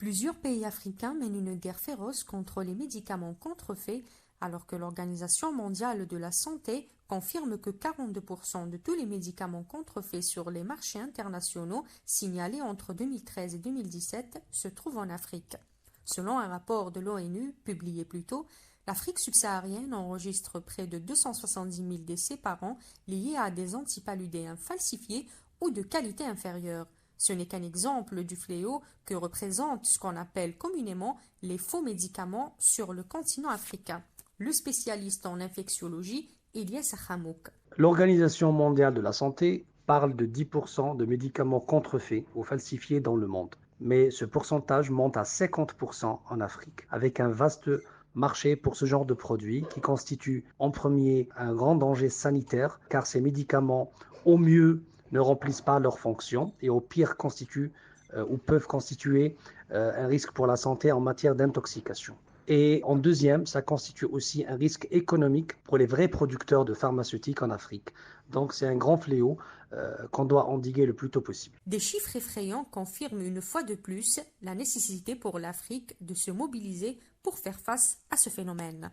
Plusieurs pays africains mènent une guerre féroce contre les médicaments contrefaits, alors que l'Organisation mondiale de la santé confirme que 42% de tous les médicaments contrefaits sur les marchés internationaux signalés entre 2013 et 2017 se trouvent en Afrique. Selon un rapport de l'ONU publié plus tôt, l'Afrique subsaharienne enregistre près de 270 000 décès par an liés à des antipaludéens falsifiés ou de qualité inférieure. Ce n'est qu'un exemple du fléau que représentent ce qu'on appelle communément les faux médicaments sur le continent africain. Le spécialiste en infectiologie, Ilyes Hamouk. L'Organisation mondiale de la santé parle de 10% de médicaments contrefaits ou falsifiés dans le monde. Mais ce pourcentage monte à 50% en Afrique, avec un vaste marché pour ce genre de produits qui constitue en premier un grand danger sanitaire, car ces médicaments, au mieux, ne remplissent pas leurs fonctions et au pire constituent ou peuvent constituer un risque pour la santé en matière d'intoxication. Et en deuxième, ça constitue aussi un risque économique pour les vrais producteurs de pharmaceutiques en Afrique. Donc c'est un grand fléau qu'on doit endiguer le plus tôt possible. Des chiffres effrayants confirment une fois de plus la nécessité pour l'Afrique de se mobiliser pour faire face à ce phénomène.